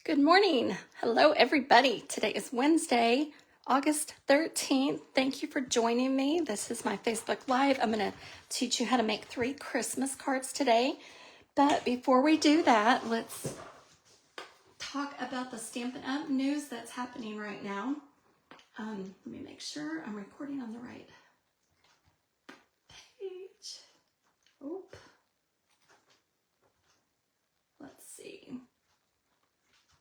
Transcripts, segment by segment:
Good morning. Hello, everybody. Today is Wednesday, August 13th. Thank you for joining me. This is my Facebook Live. I'm going to teach you how to make 3 Christmas cards today. But before we do that, let's talk about the Stampin' Up! News that's happening right now. Let me make sure I'm recording on the right page. Oop. Let's see.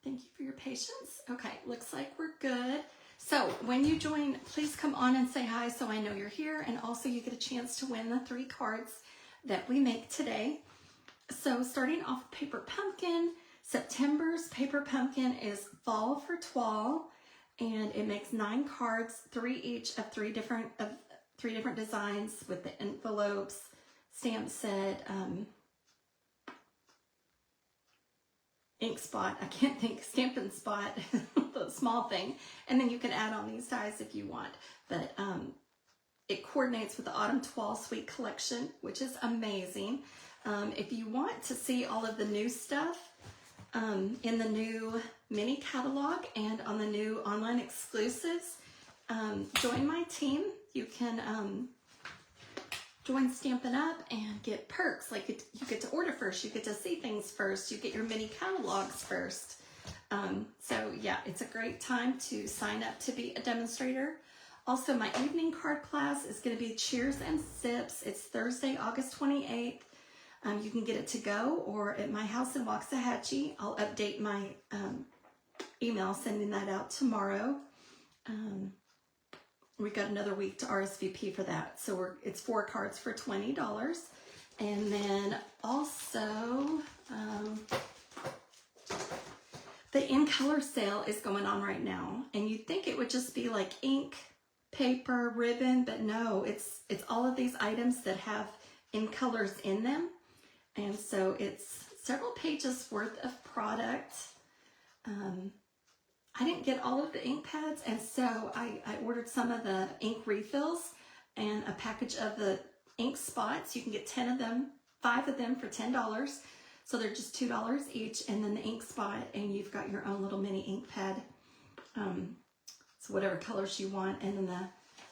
Thank you for your patience. Okay, looks like we're good. So when you join, please come on and say hi so I know you're here, and also you get a chance to win the 3 cards that we make today. So starting off Paper Pumpkin, September's Paper Pumpkin is Fall for Twal, and it makes 9 cards, 3 each of 3 different designs with the envelopes, stamp set, ink spot, I can't think, Stampin' Spot, the small thing, and then you can add on these dies if you want, but it coordinates with the Autumn Twal Suite collection, which is amazing. If you want to see all of the new stuff in the new mini catalog and on the new online exclusives, join my team. You can join Stampin' Up! And get perks, like you get to order first, you get to see things first, you get your mini catalogs first. So yeah, it's a great time to sign up to be a demonstrator. Also, my evening card class is going to be Cheers and Sips. It's Thursday, August 28th. You can get it to go or at my house in Waxahachie. I'll update my email, sending that out tomorrow. We got another week to RSVP for that. So it's 4 cards for $20. And then also, the In Color sale is going on right now. And you'd think it would just be like ink, paper, ribbon, but no, it's all of these items that have In Colors in them. And so it's several pages worth of product. I didn't get all of the ink pads, and so I ordered some of the ink refills and a package of the ink spots. You can get 10 of them, 5 of them for $10. So they're just $2 each, and then the ink spot, and you've got your own little mini ink pad. So whatever colors you want. And then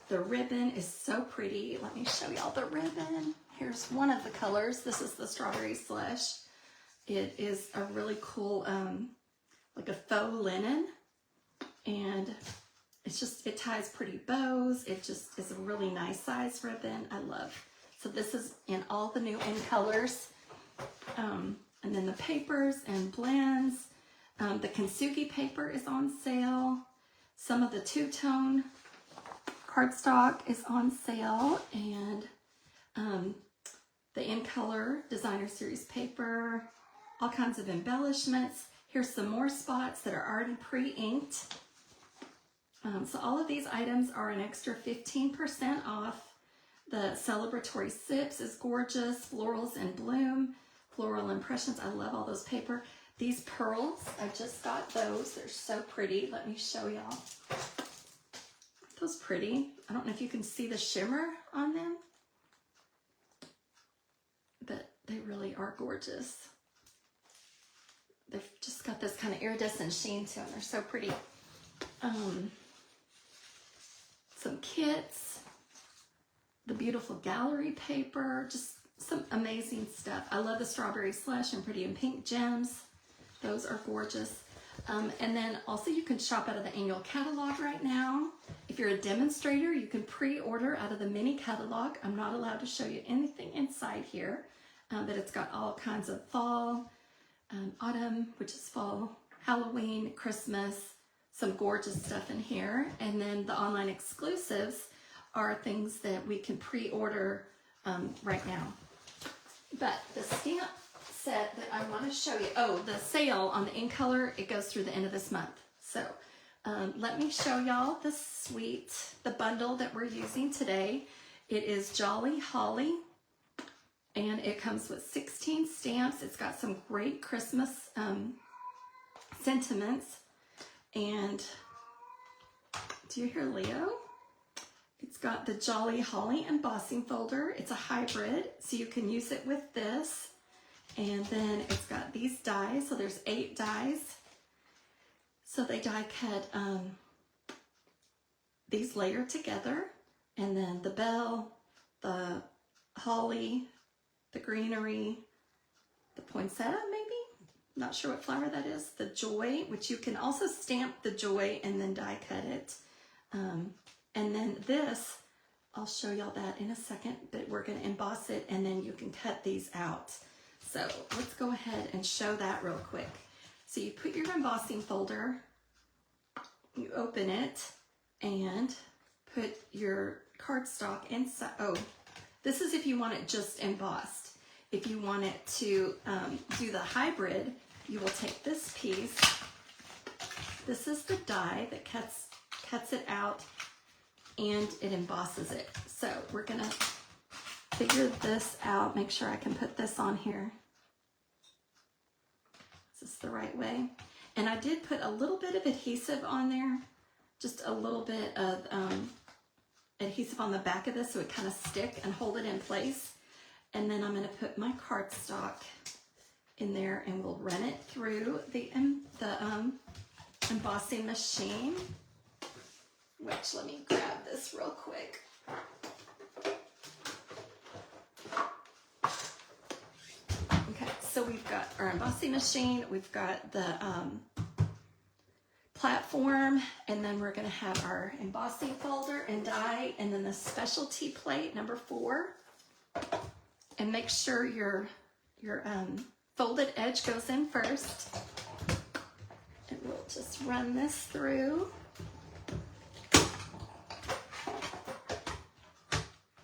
the ribbon is so pretty. Let me show y'all the ribbon. Here's one of the colors. This is the Strawberry Slush. It is a really cool, like a faux linen. And it ties pretty bows. It just is a really nice size ribbon. I love. So this is in all the new In Colors. And then the papers and blends. The Kintsugi paper is on sale. Some of the two-tone cardstock is on sale. And the In Color Designer Series paper. All kinds of embellishments. Here's some more spots that are already pre-inked. So all of these items are an extra 15% off. The Celebratory Sips is gorgeous. Florals in Bloom, Floral Impressions. I love all those paper. These pearls, I just got those. They're so pretty. Let me show y'all. Aren't those pretty? I don't know if you can see the shimmer on them, but they really are gorgeous. They've just got this kind of iridescent sheen to them. They're so pretty. Some kits, the beautiful gallery paper, just some amazing stuff. I love the Strawberry Slush and Pretty in Pink gems. Those are gorgeous. And then also you can shop out of the annual catalog right now. If you're a demonstrator, you can pre-order out of the mini catalog. I'm not allowed to show you anything inside here, but it's got all kinds of fall, autumn, which is fall, Halloween, Christmas, some gorgeous stuff in here. And then the online exclusives are things that we can pre-order right now. But the stamp set that I want to show you, the sale on the In Color, it goes through the end of this month. So let me show y'all the suite, the bundle that we're using today. It is Jolly Holly, and it comes with 16 stamps. It's got some great Christmas sentiments. And do you hear Leo? It's got the Jolly Holly embossing folder. It's a hybrid, so you can use it with this. And then it's got these dies, so there's 8 dies. So they die cut these layered together, and then the bell, the holly, the greenery, the poinsettia maybe? Not sure what flower that is. The joy, which you can also stamp the joy and then die cut it. And then this, I'll show y'all that in a second, but we're going to emboss it and then you can cut these out. So let's go ahead and show that real quick. So you put your embossing folder, you open it and put your cardstock inside. Oh, this is if you want it just embossed. If you want it to do the hybrid, you will take this piece. This is the die that cuts it out and it embosses it. So we're gonna figure this out, make sure I can put this on here. Is this the right way? And I did put a little bit of adhesive on there, just a little bit of adhesive on the back of this so it kind of stick and hold it in place. And then I'm gonna put my cardstock in there and we'll run it through the embossing machine. Which, let me grab this real quick. Okay, so we've got our embossing machine, we've got the platform, and then we're gonna have our embossing folder and die, and then the specialty plate, number 4. And make sure your folded edge goes in first. And we'll just run this through.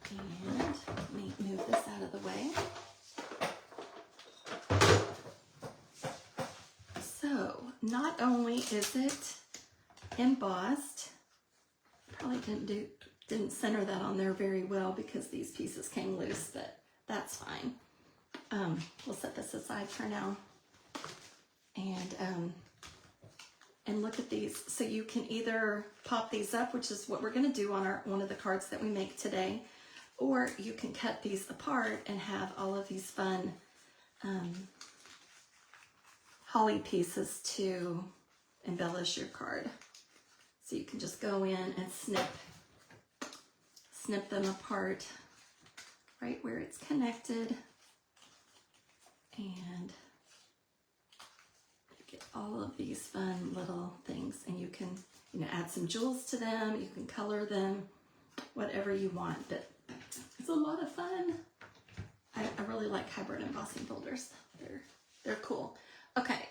And let me move this out of the way. So not only is it embossed, probably didn't center that on there very well because these pieces came loose, but that's fine. We'll set this aside for now. And look at these. So you can either pop these up, which is what we're going to do on one of the cards that we make today, or you can cut these apart and have all of these fun holly pieces to embellish your card. So you can just go in and snip them apart right where it's connected, and you get all of these fun little things, and you can add some jewels to them, you can color them, whatever you want, but it's a lot of fun. I really like hybrid embossing folders. They're cool. Okay,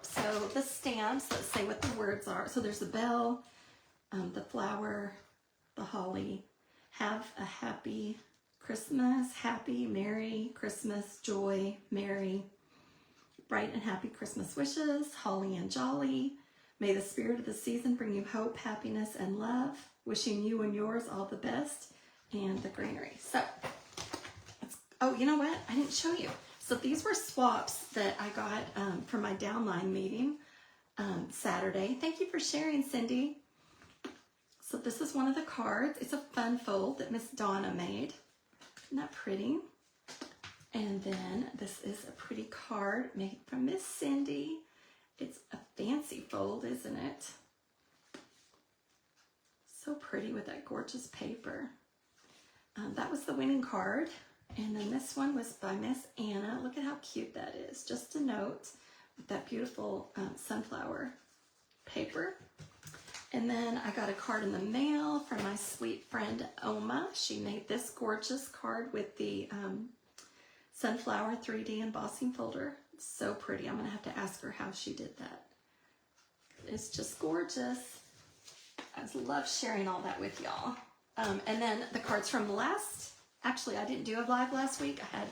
so the stamps, let's say what the words are. So there's the bell, the flower, the holly. Have a happy Christmas, happy, Merry Christmas, joy, merry, bright and happy Christmas wishes, holly and jolly. May the spirit of the season bring you hope, happiness, and love. Wishing you and yours all the best, and the greenery. So, oh, you know what? I didn't show you. So these were swaps that I got for my downline meeting Saturday. Thank you for sharing, Cindy. So this is one of the cards. It's a fun fold that Miss Donna made. Isn't that pretty? And then this is a pretty card made from Miss Cindy. It's a fancy fold, isn't it? So pretty with that gorgeous paper. That was the winning card. And then this one was by Miss Anna. Look at how cute that is. Just a note with that beautiful sunflower paper. And then I got a card in the mail from my sweet friend Oma. She made this gorgeous card with the sunflower 3D embossing folder. It's so pretty. I'm going to have to ask her how she did that. It's just gorgeous. I just love sharing all that with y'all. And then the cards from actually I didn't do a live last week. I had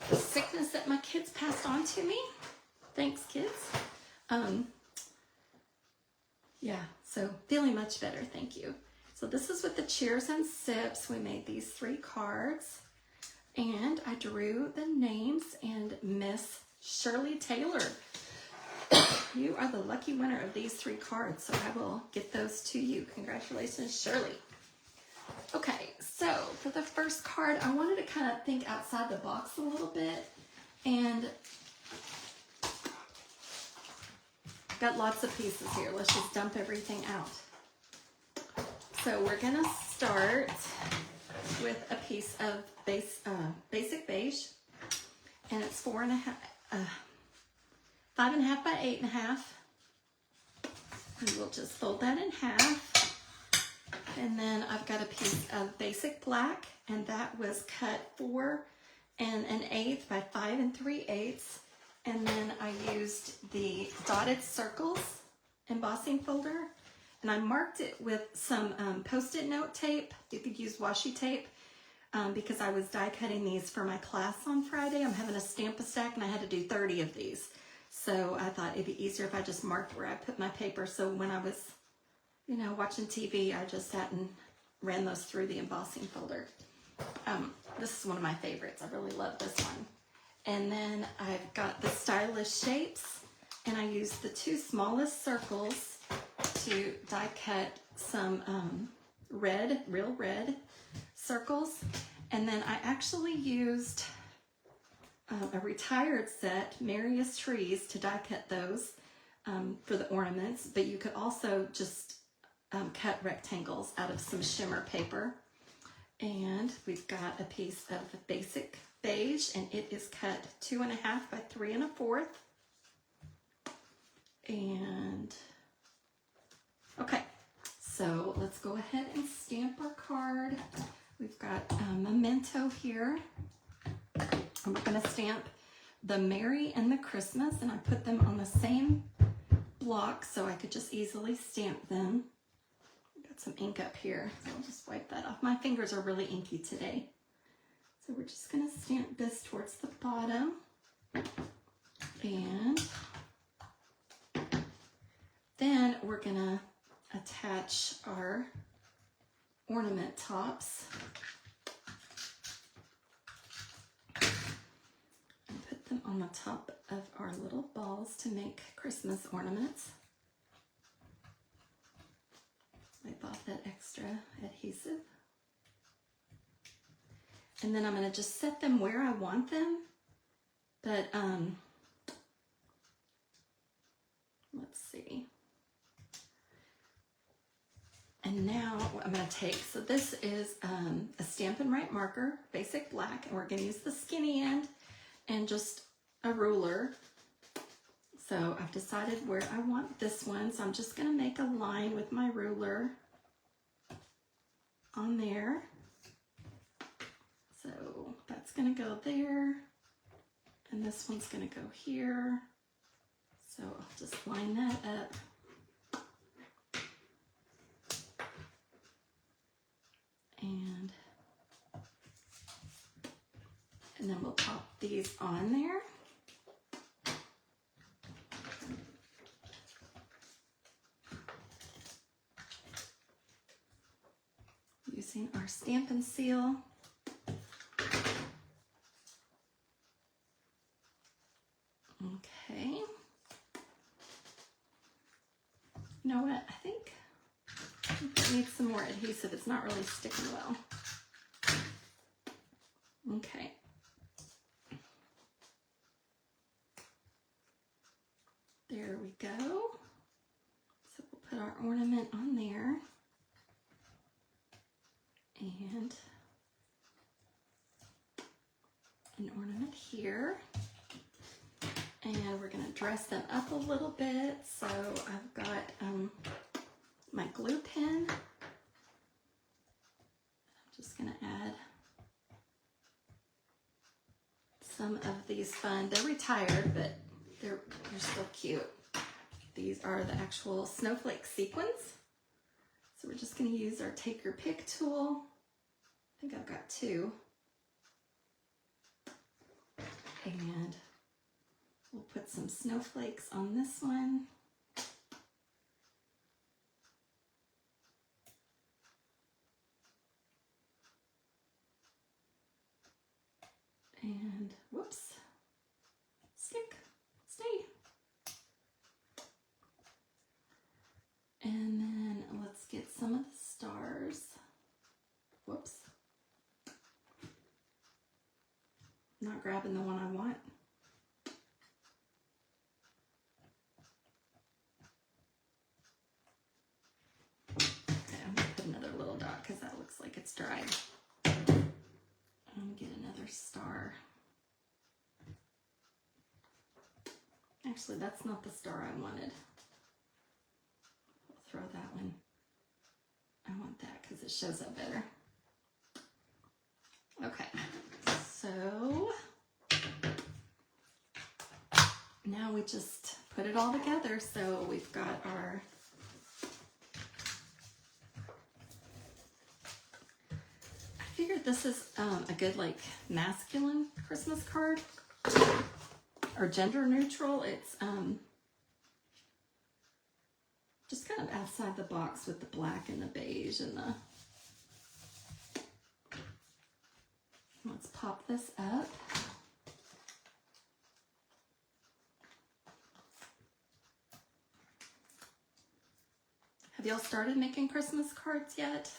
the sickness that my kids passed on to me. Thanks, kids. Yeah, so feeling much better, thank you. So this is with the cheers and sips. We made these 3 cards, and I drew the names, and Miss Shirley Taylor, you are the lucky winner of these 3 cards, so I will get those to you. Congratulations, Shirley. Okay, so for the first card, I wanted to kind of think outside the box a little bit, and got lots of pieces here. Let's just dump everything out. So we're gonna start with a piece of basic beige, and it's 5.5 by 8.5. And we'll just fold that in half. And then I've got a piece of basic black, and that was cut 4 1/8 by 5 3/8. And then I used the dotted circles embossing folder, and I marked it with some Post-it note tape. You could use washi tape because I was die cutting these for my class on Friday. I'm having a Stamp-A-Stack, and I had to do 30 of these. So I thought it'd be easier if I just marked where I put my paper. So when I was, you know, watching TV, I just sat and ran those through the embossing folder. This is one of my favorites. I really love this one. And then I've got the stylish shapes, and I used the 2 smallest circles to die cut some real red circles. And then I actually used a retired set, Marius Trees, to die cut those for the ornaments, but you could also just cut rectangles out of some shimmer paper. And we've got a piece of basic beige, and it is cut 2.5 by 3 1/4. And okay, so let's go ahead and stamp our card. We've got a memento here. And we're going to stamp the Merry and the Christmas, and I put them on the same block so I could just easily stamp them. Got some ink up here, so I'll just wipe that off. My fingers are really inky today. So we're just going to stamp this towards the bottom. And then we're going to attach our ornament tops. Them on the top of our little balls to make Christmas ornaments. I bought that extra adhesive. And then I'm going to just set them where I want them. But let's see. And now what I'm going to take, so this is a Stampin' Write marker, basic black, and we're going to use the skinny end and just a ruler. So I've decided where I want this one, so I'm just going to make a line with my ruler on there. So that's going to go there, and this one's going to go here. So I'll just line that up. And then we'll pop these on there. Using our Stampin' Seal. Okay. You know what? I think it needs some more adhesive. It's not really sticking well. Okay. There we go. So we'll put our ornament on there. And an ornament here. And we're going to dress them up a little bit. So I've got my glue pen. I'm just going to add some of these fun. They're retired, but they're still cute. These are the actual snowflake sequins. So we're just going to use our take your pick tool. I think I've got 2. And we'll put some snowflakes on this one. And whoops, stick, stay. And then let's get some of the stars. Whoops. Not grabbing the one I want. stripe. And get another star. Actually, that's not the star I wanted. I'll throw that one. I want that because it shows up better. Okay, so now we just put it all together. So we've got our I figured this is a good like masculine Christmas card or gender neutral. It's just kind of outside the box with the black and the beige and the. Let's pop this up. Have y'all started making Christmas cards yet?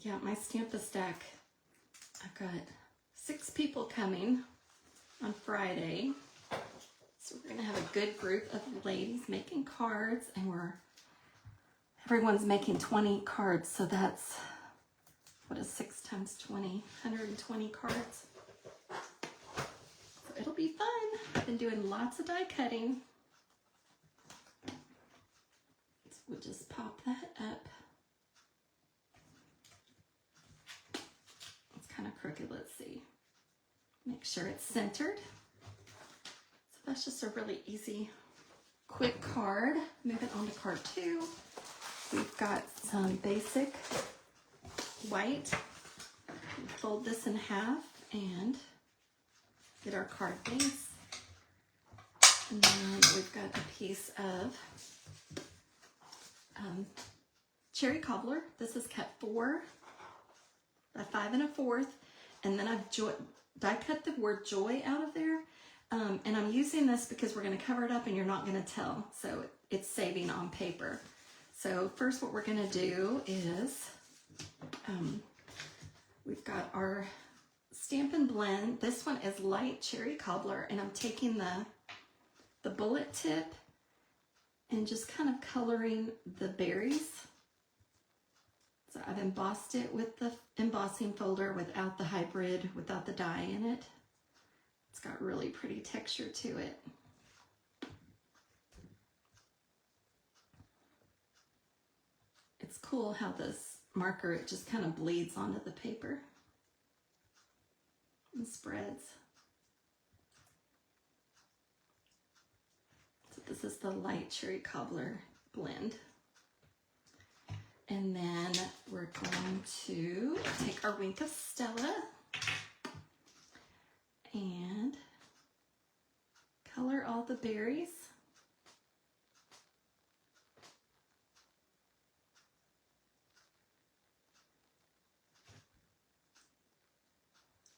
Yeah, my Stamp-A-Stack, I've got 6 people coming on Friday. So we're gonna have a good group of ladies making cards, and everyone's making 20 cards, so that's, what is 6 times 20? 120 cards. So it'll be fun. I've been doing lots of die cutting. So we'll just pop that up. It's kind of crooked, let's see. Make sure it's centered. So that's just a really easy, quick card. Moving on to card 2. We've got some basic white. Fold this in half and get our card base. And then we've got a piece of cherry cobbler. This is cut 4 by 5 1/4. And then I've die cut the word joy out of there. And I'm using this because we're going to cover it up and you're not going to tell. So it's saving on paper. So first what we're going to do is we've got our Stampin' Blend. This one is light cherry cobbler, and I'm taking the bullet tip and just kind of coloring the berries. So I've embossed it with the embossing folder without the hybrid, without the dye in it. It's got really pretty texture to it. It's cool how this marker, it just kind of bleeds onto the paper and spreads. So this is the light cherry cobbler blend. And then we're going to take our Wink of Stella and color all the berries.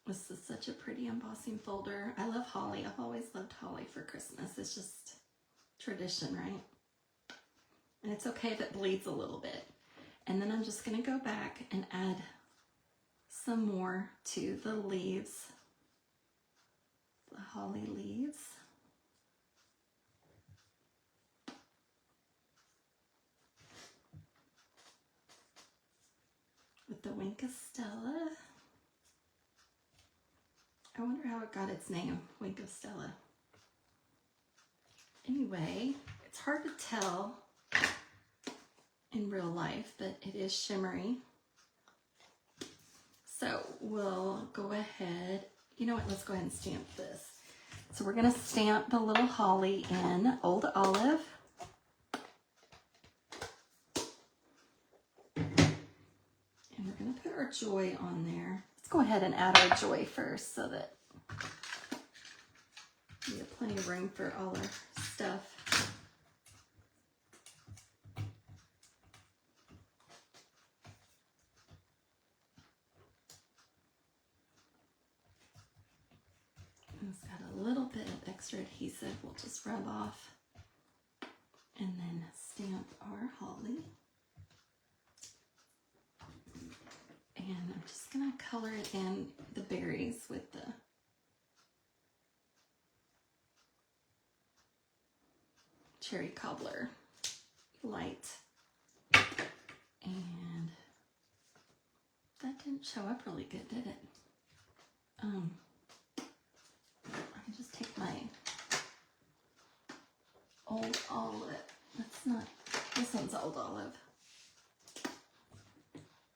This is such a pretty embossing folder. I love holly. I've always loved holly for Christmas. It's just tradition, right? And it's okay if it bleeds a little bit. And then I'm just going to go back and add some more to the leaves, the holly leaves. With the Wink of Stella. I wonder how it got its name, Wink of Stella. Anyway, it's hard to tell in real life, but it is shimmery. So we'll go ahead, you know what, let's go ahead and stamp this. So we're gonna stamp the little holly in Old Olive. And we're gonna put our joy on there. Let's go ahead and add our joy first so that we have plenty of room for all our stuff. And it's got a little bit of extra adhesive we'll just rub off and then stamp our holly. And I'm just gonna color it in the berries with the cherry cobbler light. And that didn't show up really good, did it? I can just take my old olive. That's not, this one's old olive.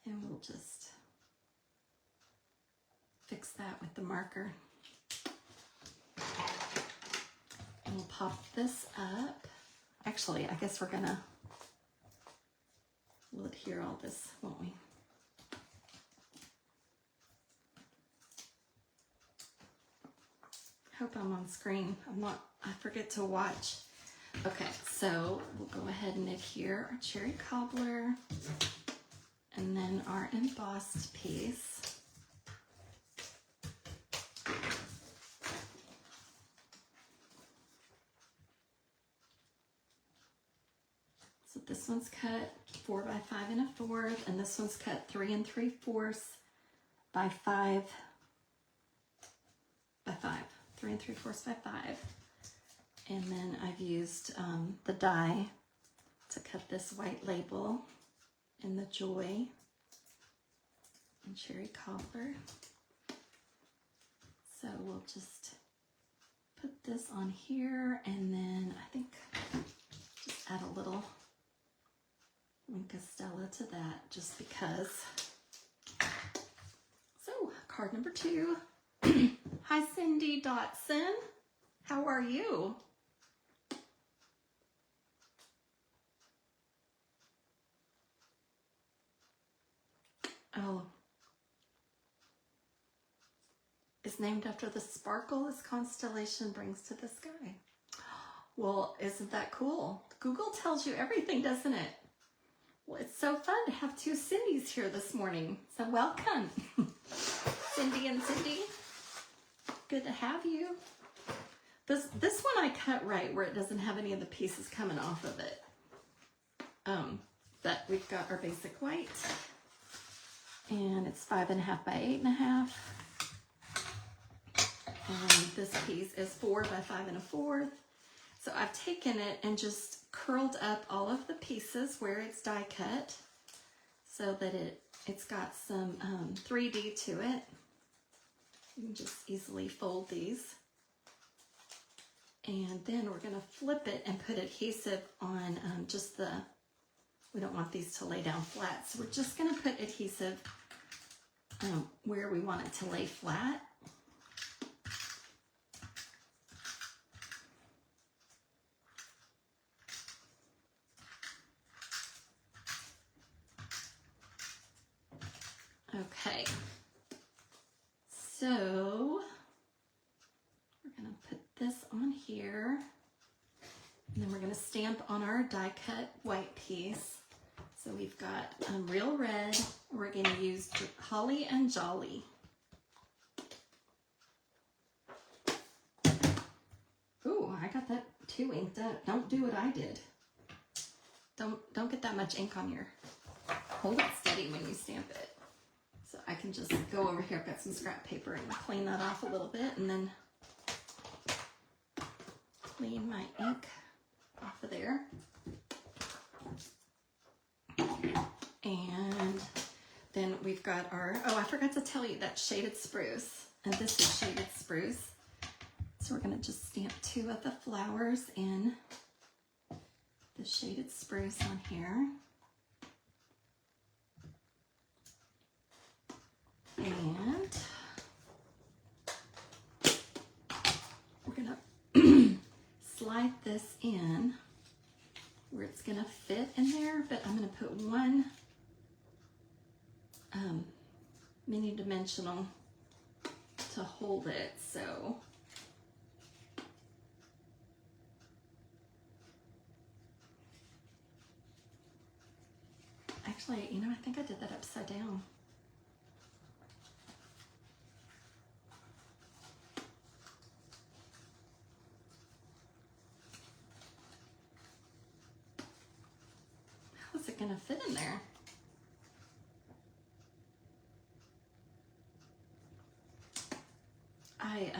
And we'll just fix that with the marker. And we'll pop this up. Actually, I guess we'll adhere all this, won't we? Hope I'm on screen. I forget to watch. Okay, so we'll go ahead and adhere our cherry cobbler and then our embossed piece. So this one's cut 4 by 5 1/4, and this one's cut 3 3/4 by 5 by 5. 3 3/4 by 5. And then I've used the die to cut this white label in the Joy and cherry cobbler. So we'll just put this on here, and then I think just add a little Wink of Stella to that, just because. So card number 2. Hi, Cindy Dotson. How are you? Oh, it's named after the sparkle this constellation brings to the sky. Well, isn't that cool? Google tells you everything, doesn't it? Well, it's so fun to have 2 Cindys here this morning. So welcome, Cindy and Cindy. Good to have you. This one I cut right where it doesn't have any of the pieces coming off of it. But we've got our basic white, and it's 5 1/2 by 8 1/2. And this piece is 4 by 5 1/4. So I've taken it and just curled up all of the pieces where it's die cut so that it's got some 3D to it. You can just easily fold these. And then we're going to flip it and put adhesive on just we don't want these to lay down flat. So we're just going to put adhesive where we want it to lay flat. Okay, so we're going to put this on here, and then we're going to stamp on our die cut white piece. So we've got Real Red. We're going to use Holly and Jolly. Ooh, I got that too inked up. Don't do what I did. Don't get that much ink on your. Hold it steady when you stamp it. So I can just go over here. I've got some scrap paper and clean that off a little bit, and then clean my ink off of there. And then we've got our, oh, I forgot to tell you that shaded spruce. And this is shaded spruce. So we're going to just stamp 2 of the flowers in the shaded spruce on here. And we're going to slide this in where it's going to fit in there, but I'm going to put 1 mini dimensional to hold it. So actually, you know, I think I did that upside down. How is it going to fit in there? I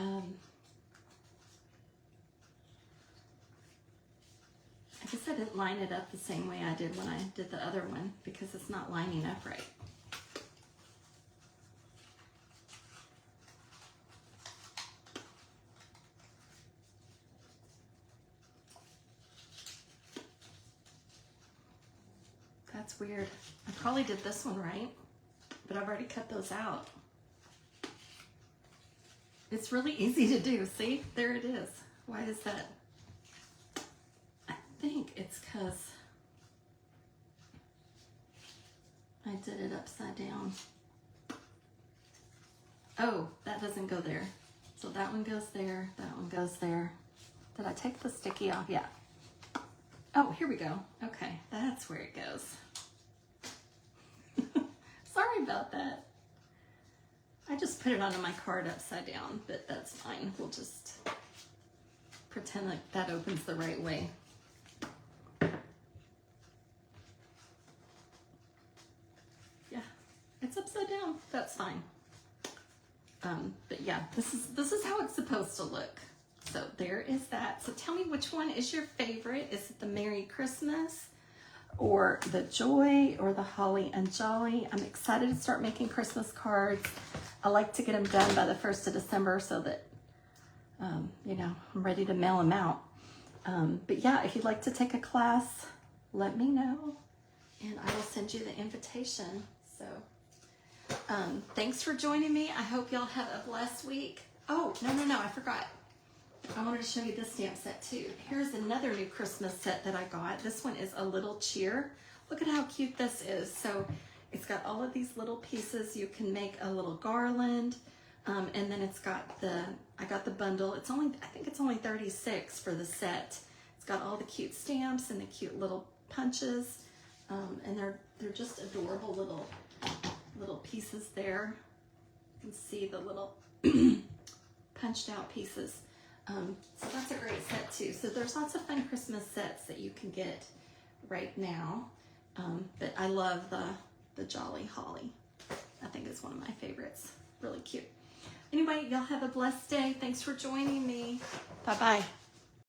guess I didn't line it up the same way I did when I did the other one because it's not lining up right. That's weird. I probably did this one right, but I've already cut those out. It's really easy to do. See, there it is. Why is that? I think it's because I did it upside down. Oh, that doesn't go there. So that one goes there, that one goes there. Did I take the sticky off? Yeah. Oh, here we go. Okay, that's where it goes. Sorry about that. I just put it onto my card upside down, but that's fine. We'll just pretend like that opens the right way. Yeah, it's upside down. That's fine. But yeah, this is how it's supposed to look. So there is that. So tell me, which one is your favorite? Is it the Merry Christmas or the Joy or the Holly and Jolly? I'm excited to start making Christmas cards. I like to get them done by the 1st of December so that, you know, I'm ready to mail them out. But yeah, if you'd like to take a class, let me know and I will send you the invitation. So thanks for joining me. I hope y'all have a blessed week. Oh, no, I forgot. I wanted to show you this stamp set too. Here's another new Christmas set that I got. This one is A Little Cheer. Look at how cute this is. So it's got all of these little pieces. You can make a little garland. And then it's got I got the bundle. It's only, I think it's only 36 for the set. It's got all the cute stamps and the cute little punches. And they're just adorable little pieces there. You can see the little punched out pieces. So that's a great set too. So there's lots of fun Christmas sets that you can get right now. But I love the Jolly Holly. I think it's one of my favorites. Really cute. Anyway, y'all have a blessed day. Thanks for joining me. Bye-bye.